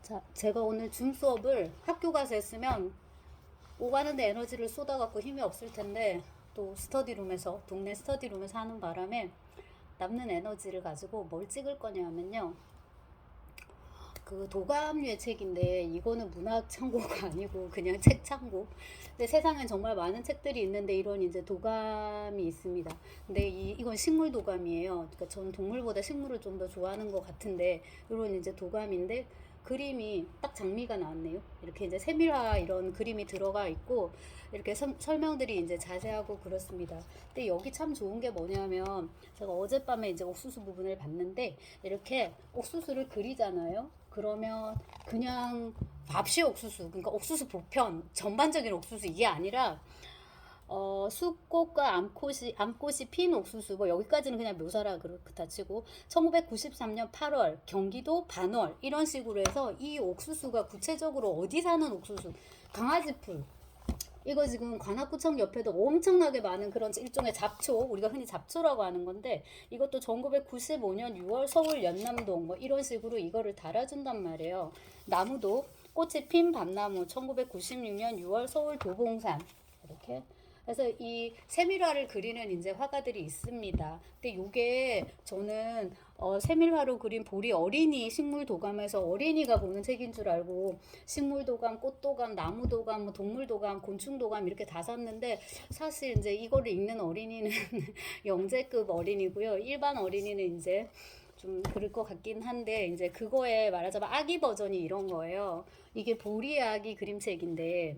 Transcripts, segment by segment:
자, 제가 오늘 줌 수업을 학교 가서 했으면 오가는데 에너지를 쏟아갖고 힘이 없을 텐데 또 스터디룸에서 동네 스터디룸에서 하는 바람에 남는 에너지를 가지고 뭘 찍을 거냐 하면요, 그 도감류의 책인데 이거는 문학 창고가 아니고 그냥 책 창고. 근데 세상엔 정말 많은 책들이 있는데 이런 이제 도감이 있습니다. 근데 이건 식물 도감이에요. 그러니까 저는 동물보다 식물을 좀 더 좋아하는 것 같은데 이런 이제 도감인데 그림이 딱 장미가 나왔네요. 이렇게 이제 세밀화 이런 그림이 들어가 있고 이렇게 설명들이 이제 자세하고 그렇습니다. 근데 여기 참 좋은 게 뭐냐면 제가 어젯밤에 이제 옥수수 부분을 봤는데 이렇게 옥수수를 그리잖아요. 그러면 그냥 밥시 옥수수, 그러니까 옥수수 보편, 전반적인 옥수수 이게 아니라 수꽃과 암꽃이 핀 옥수수, 뭐 여기까지는 그냥 묘사라 그렇다 치고 1993년 8월 경기도 반월 이런 식으로 해서 이 옥수수가 구체적으로 어디 사는 옥수수, 강아지풀, 이거 지금 관악구청 옆에도 엄청나게 많은 그런 일종의 잡초, 우리가 흔히 잡초라고 하는 건데 이것도 1995년 6월 서울 연남동 뭐 이런 식으로 이거를 달아준단 말이에요. 나무도 꽃이 핀 밤나무 1996년 6월 서울 도봉산 이렇게. 그래서 이 세밀화를 그리는 이제 화가들이 있습니다. 근데 요게 저는 세밀화로 그린 보리 어린이 식물 도감에서 어린이가 보는 책인 줄 알고 식물 도감, 꽃 도감, 나무 도감, 뭐 동물 도감, 곤충 도감 이렇게 다 샀는데 사실 이제 이거를 읽는 어린이는 영재급 어린이고요. 일반 어린이는 이제 좀 그럴 것 같긴 한데 이제 그거에 말하자면 아기 버전이 이런 거예요. 이게 보리 아기 그림책인데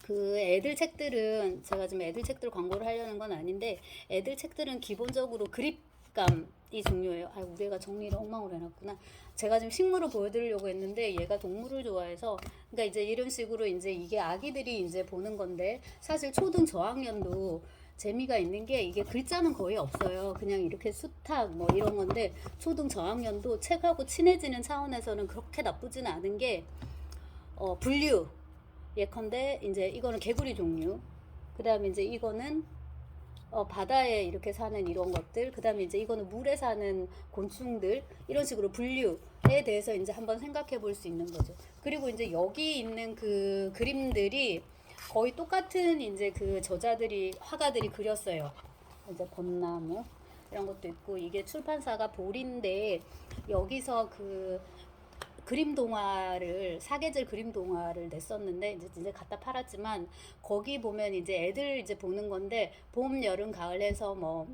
그 애들 책들은 제가 지금 애들 책들 광고를 하려는 건 아닌데 애들 책들은 기본적으로 그립감이 중요해요. 아, 우리 애가 정리를 엉망으로 해놨구나. 제가 지금 식물을 보여드리려고 했는데 얘가 동물을 좋아해서 그러니까 이제 이런 식으로 이제 이게 아기들이 이제 보는 건데 사실 초등 저학년도 재미가 있는 게 이게 글자는 거의 없어요. 그냥 이렇게 수탉 뭐 이런 건데 초등 저학년도 책하고 친해지는 차원에서는 그렇게 나쁘진 않은 게 분류 예컨대 이제 이거는 개구리 종류. 그다음에 이제 이거는 바다에 이렇게 사는 이런 것들. 그다음에 이제 이거는 물에 사는 곤충들. 이런 식으로 분류에 대해서 이제 한번 생각해 볼 수 있는 거죠. 그리고 이제 여기 있는 그 그림들이 거의 똑같은 이제 그 저자들이 화가들이 그렸어요. 이제 벚나무 이런 것도 있고 이게 출판사가 볼인데 여기서 그 그림 동화를 사계절 그림 동화를 냈었는데 이제 갖다 팔았지만 거기 보면 이제 애들 이제 보는 건데 봄, 여름, 가을 해서 뭐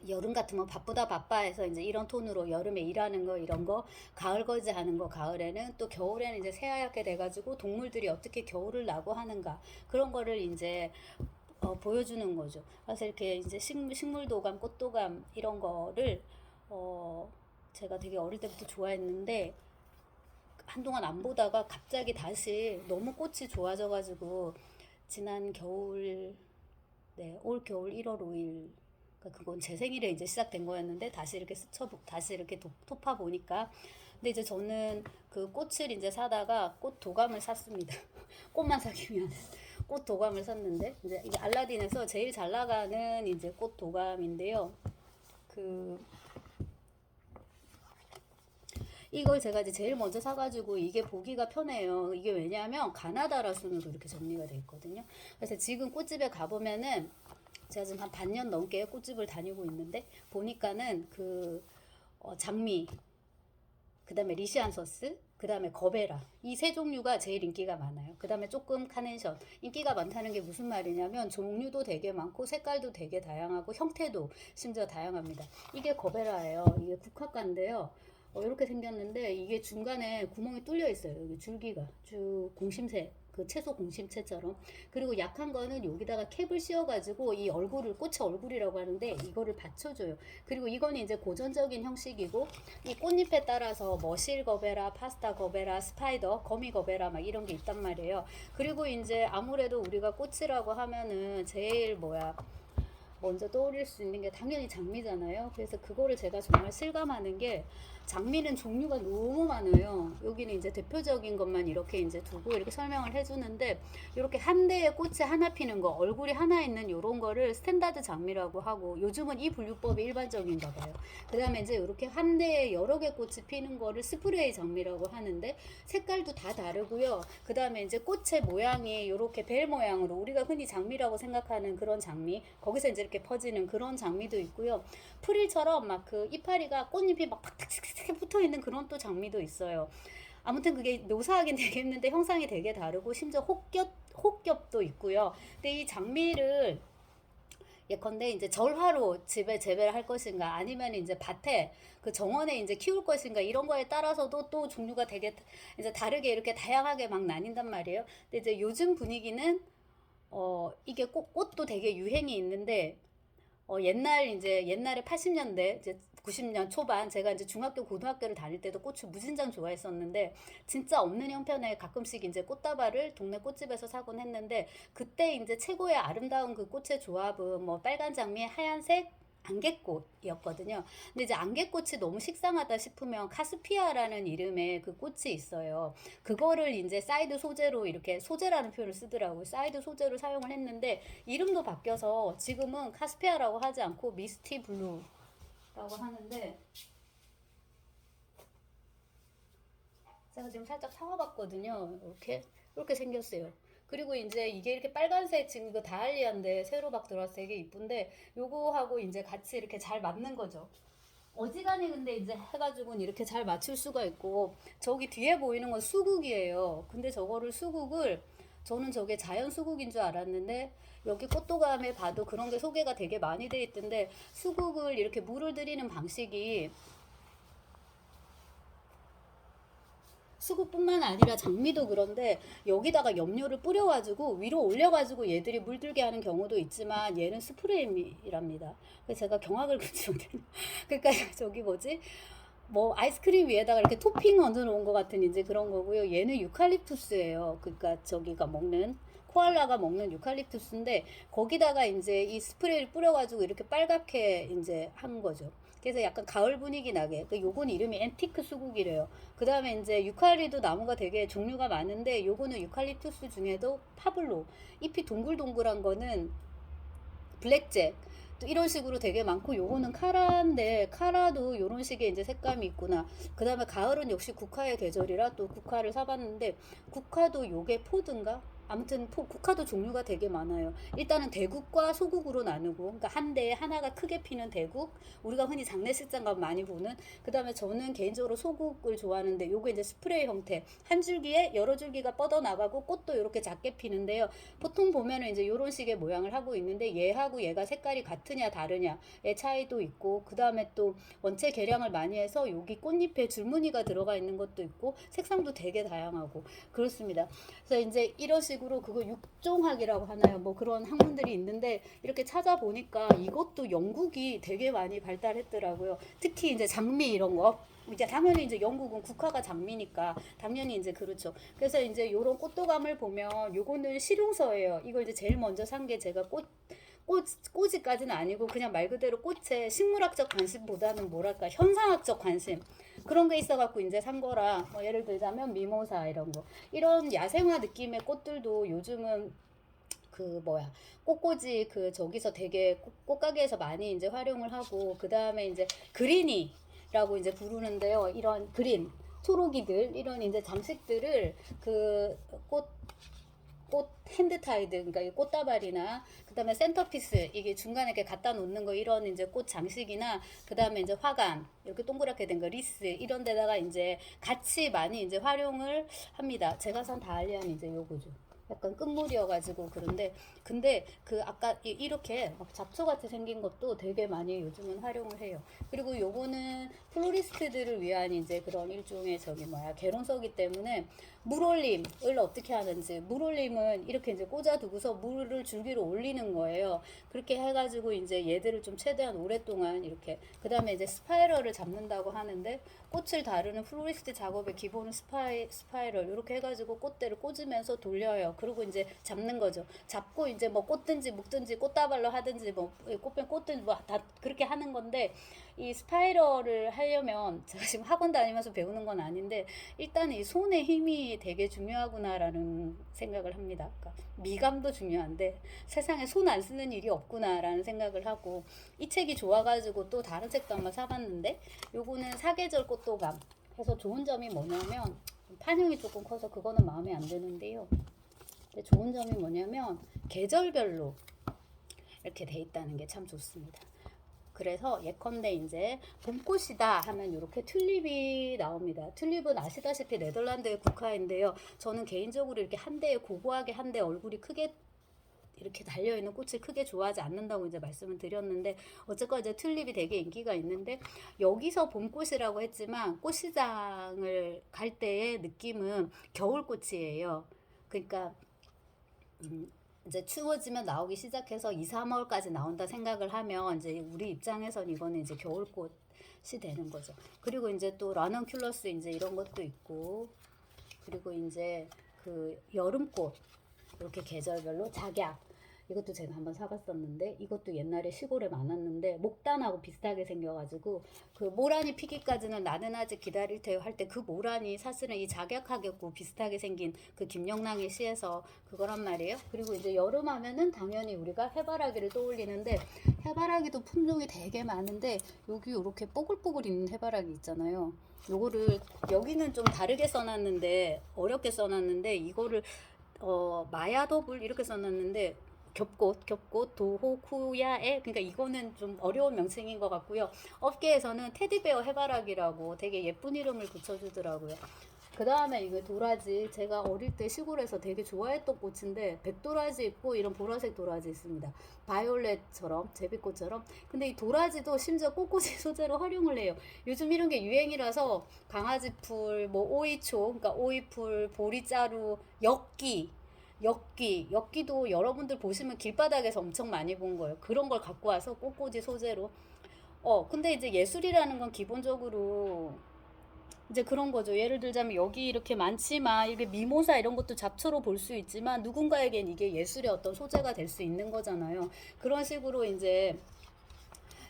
여름 같으면 바쁘다 바빠 해서 이제 이런 톤으로 여름에 일하는 거 이런 거 가을 거지 하는 거 가을에는 또 겨울에는 이제 새하얗게 돼가지고 동물들이 어떻게 겨울을 나고 하는가 그런 거를 이제 보여주는 거죠. 그래서 이렇게 이제 식물도감, 꽃도감 이런 거를 제가 되게 어릴 때부터 좋아했는데 한동안 안 보다가 갑자기 다시 너무 꽃이 좋아져가지고 지난 겨울, 네, 올 겨울 1월 5일, 그러니까 그건 제 생일에 이제 시작된 거였는데 다시 이렇게 다시 이렇게 토파 보니까 근데 이제 저는 그 꽃을 이제 사다가 꽃 도감을 샀습니다. 꽃만 사기 위한 꽃 도감을 샀는데 이제 이게 알라딘에서 제일 잘 나가는 이제 꽃 도감인데요. 그 이걸 제가 이제 제일 먼저 사가지고 이게 보기가 편해요. 이게 왜냐하면 가나다라 순으로 이렇게 정리가 돼 있거든요. 그래서 지금 꽃집에 가보면은 제가 지금 한 반년 넘게 꽃집을 다니고 있는데 보니까는 그 장미, 그 다음에 리시안서스, 그 다음에 거베라 이 세 종류가 제일 인기가 많아요. 그 다음에 조금 카네이션 인기가 많다는 게 무슨 말이냐면 종류도 되게 많고 색깔도 되게 다양하고 형태도 심지어 다양합니다. 이게 거베라예요. 이게 국화과인데요. 이렇게 생겼는데 이게 중간에 구멍이 뚫려 있어요. 여기 줄기가 쭉 공심새 그 채소 공심채처럼. 그리고 약한 거는 여기다가 캡을 씌워가지고 이 얼굴을 꽃의 얼굴이라고 하는데 이거를 받쳐줘요. 그리고 이거는 이제 고전적인 형식이고 이 꽃잎에 따라서 머실 거베라, 파스타 거베라, 스파이더, 거미 거베라 막 이런 게 있단 말이에요. 그리고 이제 아무래도 우리가 꽃이라고 하면은 제일 먼저 떠올릴 수 있는 게 당연히 장미잖아요. 그래서 그거를 제가 정말 실감하는 게 장미는 종류가 너무 많아요. 여기는 이제 대표적인 것만 이렇게 이제 두고 이렇게 설명을 해주는데, 이렇게 한 대의 꽃이 하나 피는 거, 얼굴이 하나 있는 이런 거를 스탠다드 장미라고 하고, 요즘은 이 분류법이 일반적인가 봐요. 그 다음에 이제 이렇게 한 대에 여러 개 꽃이 피는 거를 스프레이 장미라고 하는데, 색깔도 다 다르고요. 그 다음에 이제 꽃의 모양이 이렇게 벨 모양으로, 우리가 흔히 장미라고 생각하는 그런 장미, 거기서 이제 이렇게 퍼지는 그런 장미도 있고요. 프릴처럼 막 그 이파리가 꽃잎이 막 팍팍 붙어 있는 그런 또 장미도 있어요. 아무튼 그게 묘사하긴 되게 힘든데 형상이 되게 다르고, 심지어 혹겹도 있고요. 근데 이 장미를 예컨대 이제 절화로 집에 재배를 할 것인가, 아니면 이제 밭에 그 정원에 이제 키울 것인가, 이런 거에 따라서도 또 종류가 되게 이제 다르게 이렇게 다양하게 막 나뉜단 말이에요. 근데 이제 요즘 분위기는 이게 꽃도 되게 유행이 있는데, 옛날에 80년대, 이제 90년 초반, 제가 이제 중학교, 고등학교를 다닐 때도 꽃을 무진장 좋아했었는데, 진짜 없는 형편에 가끔씩 이제 꽃다발을 동네 꽃집에서 사곤 했는데, 그때 이제 최고의 아름다운 그 꽃의 조합은 뭐 빨간 장미, 하얀색, 안개꽃이었거든요. 근데 이제 안개꽃이 너무 식상하다 싶으면 카스피아라는 이름의 그 꽃이 있어요. 그거를 이제 사이드 소재로, 이렇게 소재라는 표현을 쓰더라고요. 사이드 소재로 사용을 했는데, 이름도 바뀌어서 지금은 카스피아라고 하지 않고 미스티 블루라고 하는데, 제가 지금 살짝 사와봤거든요. 이렇게 생겼어요. 그리고 이제 이게 이렇게 빨간색, 지금 이거 다알리아인데 새로 막 들어와서 되게 이쁜데, 요거하고 이제 같이 이렇게 잘 맞는 거죠. 어지간히 근데 이제 해가지고는 이렇게 잘 맞출 수가 있고, 저기 뒤에 보이는 건 수국이에요. 근데 저거를 수국을, 저는 저게 자연 수국인 줄 알았는데, 여기 꽃도감에 봐도 그런 게 소개가 되게 많이 돼 있던데, 수국을 이렇게 물을 들이는 방식이 수국뿐만 아니라 장미도 그런데, 여기다가 염료를 뿌려가지고 위로 올려가지고 얘들이 물들게 하는 경우도 있지만, 얘는 스프레이랍니다. 그래서 제가 경악을 금치 못해요. 그러니까 저기 뭐지, 뭐 아이스크림 위에다가 이렇게 토핑 얹어 놓은 것 같은 이제 그런 거고요. 얘는 유칼립투스예요. 그러니까 저기가 먹는, 코알라가 먹는 유칼립투스인데, 거기다가 이제 이 스프레이를 뿌려가지고 이렇게 빨갛게 이제 한 거죠. 그래서 약간 가을 분위기 나게. 요건 이름이 앤티크 수국이래요. 그 다음에 이제 유칼리도 나무가 되게 종류가 많은데, 요거는 유칼립투스 중에도 파블로, 잎이 동글동글한 거는 블랙잭, 또 이런 식으로 되게 많고, 요거는 카라인데, 카라도 요런 식의 이제 색감이 있구나. 그 다음에 가을은 역시 국화의 계절이라 또 국화를 사봤는데, 국화도 요게 포드인가? 아무튼 국화도 종류가 되게 많아요. 일단은 대국과 소국으로 나누고, 그러니까 한 대에 하나가 크게 피는 대국, 우리가 흔히 장례식장 가면 많이 보는. 그 다음에 저는 개인적으로 소국을 좋아하는데, 요거 이제 스프레이 형태, 한 줄기에 여러 줄기가 뻗어 나가고 꽃도 이렇게 작게 피는데요. 보통 보면은 이제 요런 식의 모양을 하고 있는데, 얘하고 얘가 색깔이 같으냐 다르냐의 차이도 있고, 그 다음에 또 원체 개량을 많이 해서 여기 꽃잎에 줄무늬가 들어가 있는 것도 있고, 색상도 되게 다양하고 그렇습니다. 그래서 이제 이런 식으로, 그거 육종학이라고 하나요? 뭐 그런 학문들이 있는데, 이렇게 찾아보니까 이것도 영국이 되게 많이 발달했더라고요. 특히 이제 장미 이런 거. 이제 당연히 이제 영국은 국화가 장미니까 당연히 이제 그렇죠. 그래서 이제 요런 꽃도감을 보면, 요거는 실용서예요. 이걸 이제 제일 먼저 산 게, 제가 꼬지까지는 아니고 그냥 말 그대로 꽃에 식물학적 관심보다는 뭐랄까 현상학적 관심, 그런 게 있어갖고 이제 산 거라. 뭐 예를 들자면 미모사 이런 거, 이런 야생화 느낌의 꽃들도 요즘은 그 뭐야, 꽃꽂이 그 저기서 되게 꽃가게에서 많이 이제 활용을 하고, 그 다음에 이제 그린이라고 이제 부르는데요. 이런 그린 초록이들, 이런 이제 장식들을 꽃 핸드 타이드, 그러니까 이 꽃다발이나, 그다음에 센터피스, 이게 중간에 이렇게 갖다 놓는 거, 이런 이제 꽃 장식이나, 그다음에 이제 화관 이렇게 동그랗게 된 거, 리스, 이런 데다가 이제 같이 많이 이제 활용을 합니다. 제가 산 다알리아는 이제 요거죠. 약간 끝물이어가지고. 그런데 근데 그 아까 이렇게 막 잡초같이 생긴 것도 되게 많이 요즘은 활용을 해요. 그리고 요거는 플로리스트들을 위한 이제 그런 일종의 저기 뭐야, 개론서기 때문에, 물올림을 어떻게 하는지, 물올림은 이렇게 이제 꽂아두고서 물을 줄기로 올리는 거예요. 그렇게 해가지고 이제 얘들을 좀 최대한 오랫동안 이렇게, 그 다음에 이제 스파이럴을 잡는다고 하는데, 꽃을 다루는 플로리스트 작업의 기본은 스파이럴 이렇게 해가지고 꽃대를 꽂으면서 돌려요. 거예요. 그리고 이제 잡는 거죠. 잡고 이제 뭐 꽂든지 묶든지 꽃다발로 하든지 뭐 꽃병 꽂든지 뭐 다 그렇게 하는 건데, 이 스파이럴을 하려면 제가 지금 학원 다니면서 배우는 건 아닌데 일단 이 손의 힘이 되게 중요하구나라는 생각을 합니다. 그러니까 미감도 중요한데 세상에 손 안 쓰는 일이 없구나라는 생각을 하고, 이 책이 좋아가지고 또 다른 책도 한번 사봤는데, 요거는 사계절 꽃도감 해서 좋은 점이 뭐냐면, 판형이 조금 커서 그거는 마음에 안 드는데요. 근데 좋은 점이 뭐냐면 계절별로 이렇게 돼 있다는 게 참 좋습니다. 그래서 예컨대 이제 봄꽃이다 하면 이렇게 튤립이 나옵니다. 튤립은 아시다시피 네덜란드의 국화인데요. 저는 개인적으로 이렇게 한 대에 고고하게 한 대 얼굴이 크게 이렇게 달려있는 꽃을 크게 좋아하지 않는다고 이제 말씀을 드렸는데, 어쨌건 이제 튤립이 되게 인기가 있는데, 여기서 봄꽃이라고 했지만 꽃시장을 갈 때의 느낌은 겨울꽃이에요. 그러니까 이제 추워지면 나오기 시작해서 2, 3월까지 나온다 생각을 하면 이제 우리 입장에선 이거는 이제 겨울꽃이 되는 거죠. 그리고 이제 또 라넌큘러스 이제 이런 것도 있고, 그리고 이제 그 여름꽃 이렇게 계절별로 작약, 이것도 제가 한번 사봤었는데, 이것도 옛날에 시골에 많았는데 목단하고 비슷하게 생겨가지고 그 모란이 피기까지는 나는 아직 기다릴 테요 할 때 그 모란이 사실은 이 작약하겠고 비슷하게 생긴 그 김영랑의 시에서 그거란 말이에요. 그리고 이제 여름 하면은 당연히 우리가 해바라기를 떠올리는데, 해바라기도 품종이 되게 많은데 여기 이렇게 뽀글뽀글 있는 해바라기 있잖아요. 요거를 여기는 좀 다르게 써놨는데, 어렵게 써놨는데, 이거를 마야도불 이렇게 써놨는데 겹꽃 도호쿠야에, 그러니까 이거는 좀 어려운 명칭인 것 같고요. 업계에서는 테디베어 해바라기라고 되게 예쁜 이름을 붙여주더라고요. 그 다음에 이거 도라지, 제가 어릴 때 시골에서 되게 좋아했던 꽃인데 백도라지 있고 이런 보라색 도라지 있습니다. 바이올렛처럼 제비꽃처럼. 근데 이 도라지도 심지어 꽃꽂이 소재로 활용을 해요. 요즘 이런 게 유행이라서 강아지풀, 뭐 오이초, 그러니까 오이풀, 보리자루, 엽기도 여러분들 보시면 길바닥에서 엄청 많이 본 거예요. 그런 걸 갖고 와서 꽃꽂이 소재로. 근데 이제 예술이라는 건 기본적으로 이제 그런 거죠. 예를 들자면 여기 이렇게 많지만 이게 미모사 이런 것도 잡초로 볼 수 있지만 누군가에겐 이게 예술의 어떤 소재가 될 수 있는 거잖아요. 그런 식으로 이제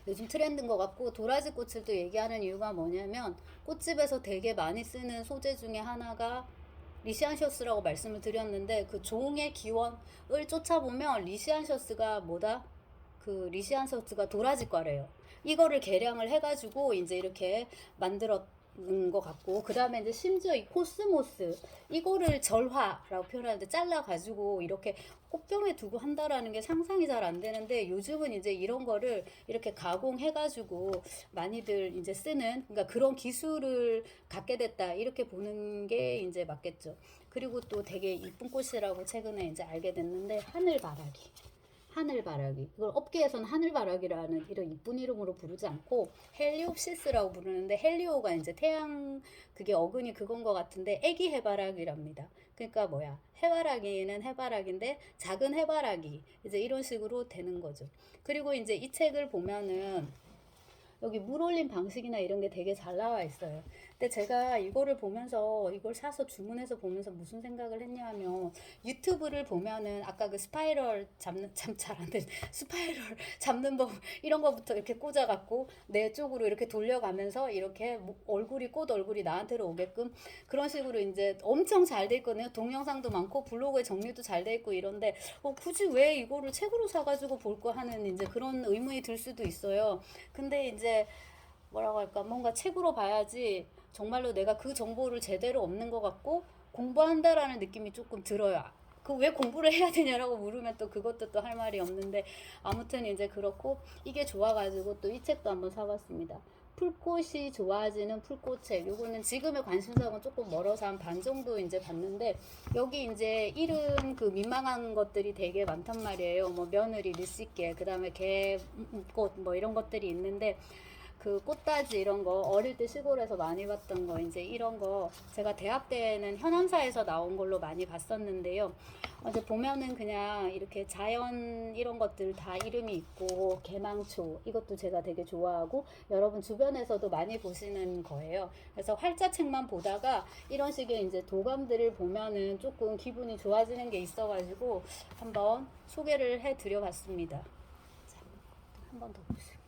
요즘 트렌드인 것 같고, 도라지 꽃을 또 얘기하는 이유가 뭐냐면 꽃집에서 되게 많이 쓰는 소재 중에 하나가 리시안셔스라고 말씀을 드렸는데, 그 종의 기원을 쫓아보면 리시안셔스가 뭐다? 그 리시안셔스가 도라지과래요. 이거를 개량을 해가지고 이제 이렇게 만들었는 것 같고, 그 다음에 이제 심지어 이 코스모스 이거를 절화라고 표현하는데 잘라가지고 이렇게 꽃병에 두고 한다라는 게 상상이 잘 안 되는데, 요즘은 이제 이런 거를 이렇게 가공해가지고 많이들 이제 쓰는, 그러니까 그런 기술을 갖게 됐다 이렇게 보는 게 이제 맞겠죠. 그리고 또 되게 이쁜 꽃이라고 최근에 이제 알게 됐는데, 하늘바라기. 이걸 업계에서는 하늘바라기라는 이런 이쁜 이름으로 부르지 않고 헬리옵시스라고 부르는데, 헬리오가 이제 태양, 그게 어근이 그건 것 같은데 애기 해바라기랍니다. 그러니까 뭐야, 해바라기는 해바라기인데 작은 해바라기, 이제 이런 식으로 되는 거죠. 그리고 이제 이 책을 보면은 여기 물 올림 방식이나 이런 게 되게 잘 나와 있어요. 근데 제가 이거를 보면서, 이걸 사서 주문해서 보면서 무슨 생각을 했냐면, 유튜브를 보면은 아까 그 스파이럴 잡는, 참 잘 안 되는 스파이럴 잡는 법 이런 거부터 이렇게 꽂아갖고 내 쪽으로 이렇게 돌려가면서 이렇게 꽃 얼굴이 나한테로 오게끔 그런 식으로 이제 엄청 잘 돼 있거든요. 동영상도 많고 블로그에 정리도 잘 돼 있고 이런데, 굳이 왜 이거를 책으로 사가지고 볼 거 하는 이제 그런 의문이 들 수도 있어요. 근데 이제 뭐라고 할까, 뭔가 책으로 봐야지 정말로 내가 그 정보를 제대로 얻는 것 같고 공부한다라는 느낌이 조금 들어요. 그 왜 공부를 해야 되냐라고 물으면 또 그것도 또 할 말이 없는데, 아무튼 이제 그렇고, 이게 좋아가지고 또 이 책도 한번 사봤습니다. 풀꽃이 좋아지는 풀꽃책. 요거는 지금의 관심사하고는 조금 멀어서 한 반 정도 이제 봤는데, 여기 이제 이름 그 민망한 것들이 되게 많단 말이에요. 뭐 며느리, 느씨개, 그 다음에 개꽃 뭐 이런 것들이 있는데, 그 꽃다지 이런 거 어릴 때 시골에서 많이 봤던 거 이제 이런 거 제가 대학 때는 현암사에서 나온 걸로 많이 봤었는데요. 이제 보면은 그냥 이렇게 자연 이런 것들 다 이름이 있고 개망초 이것도 제가 되게 좋아하고 여러분 주변에서도 많이 보시는 거예요. 그래서 활자책만 보다가 이런 식의 이제 도감들을 보면은 조금 기분이 좋아지는 게 있어가지고 한번 소개를 해드려 봤습니다. 자, 한 번 더 보시고.